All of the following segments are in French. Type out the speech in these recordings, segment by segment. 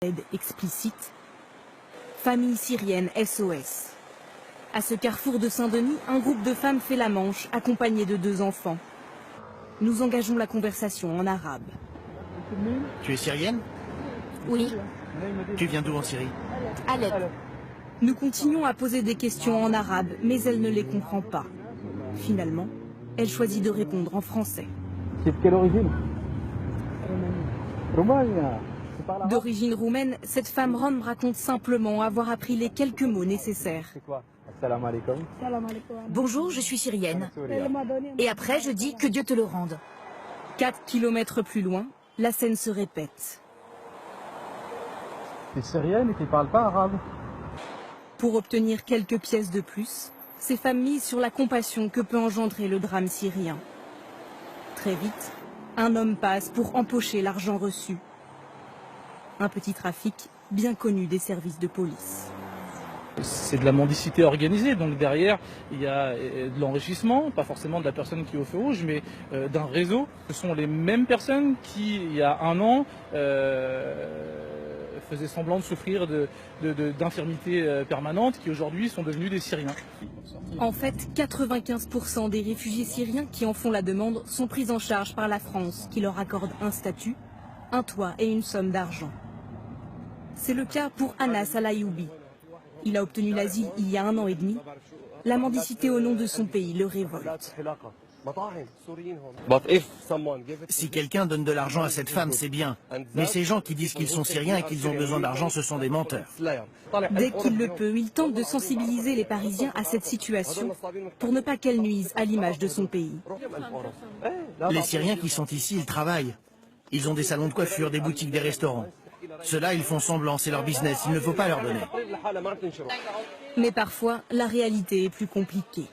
Aide explicite. Famille syrienne SOS. À ce carrefour de Saint-Denis, un groupe de femmes fait la manche, accompagnées de 2 enfants. Nous engageons la conversation en arabe. Tu es syrienne? Oui, Tu viens d'où en Syrie? Alep. Nous continuons à poser des questions en arabe, mais elle ne les comprend pas. Finalement, elle choisit de répondre en français. C'est de quelle origine? Roumanie. D'origine roumaine, cette femme rome raconte simplement avoir appris les quelques mots nécessaires. C'est quoi? Assalamu alaikum. Bonjour, je suis syrienne. Et après, je dis que Dieu te le rende. 4 kilomètres plus loin, la scène se répète. T'es syrienne et tu parles pas arabe? Pour obtenir quelques pièces de plus, ces femmes misent sur la compassion que peut engendrer le drame syrien. Très vite, un homme passe pour empocher l'argent reçu. Un petit trafic bien connu des services de police. C'est de la mendicité organisée, donc derrière il y a de l'enrichissement, pas forcément de la personne qui est au feu rouge, mais d'un réseau. Ce sont les mêmes personnes qui, il y a un an, faisaient semblant de souffrir d'infirmités permanentes, qui aujourd'hui sont devenus des Syriens. En fait, 95% des réfugiés syriens qui en font la demande sont pris en charge par la France, qui leur accorde un statut, un toit et une somme d'argent. C'est le cas pour Anas Al-Ayoubi. Il a obtenu l'asile il y a 1 an et demi. La mendicité au nom de son pays le révolte. Si quelqu'un donne de l'argent à cette femme, c'est bien. Mais ces gens qui disent qu'ils sont syriens et qu'ils ont besoin d'argent, ce sont des menteurs. Dès qu'il le peut, il tente de sensibiliser les Parisiens à cette situation pour ne pas qu'elle nuise à l'image de son pays. Les Syriens qui sont ici, ils travaillent. Ils ont des salons de coiffure, des boutiques, des restaurants. Ceux-là, ils font semblant, c'est leur business, il ne faut pas leur donner. Mais parfois, la réalité est plus compliquée.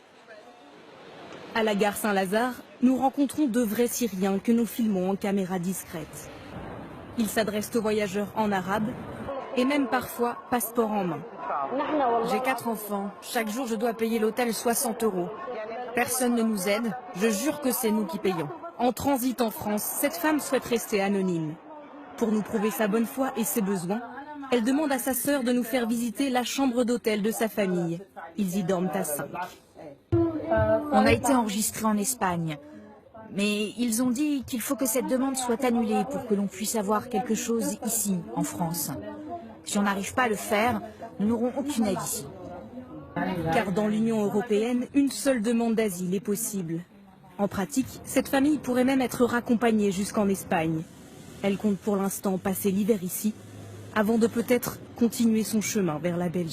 À la gare Saint-Lazare, nous rencontrons de vrais Syriens que nous filmons en caméra discrète. Ils s'adressent aux voyageurs en arabe et même parfois passeport en main. J'ai 4 enfants. Chaque jour, je dois payer l'hôtel 60 €. Personne ne nous aide. Je jure que c'est nous qui payons. En transit en France, cette femme souhaite rester anonyme. Pour nous prouver sa bonne foi et ses besoins, elle demande à sa sœur de nous faire visiter la chambre d'hôtel de sa famille. Ils y dorment à 5. On a été enregistrés en Espagne. Mais ils ont dit qu'il faut que cette demande soit annulée pour que l'on puisse avoir quelque chose ici, en France. Si on n'arrive pas à le faire, nous n'aurons aucune aide ici. Car dans l'Union européenne, une seule demande d'asile est possible. En pratique, cette famille pourrait même être raccompagnée jusqu'en Espagne. Elle compte pour l'instant passer l'hiver ici, avant de peut-être continuer son chemin vers la Belgique.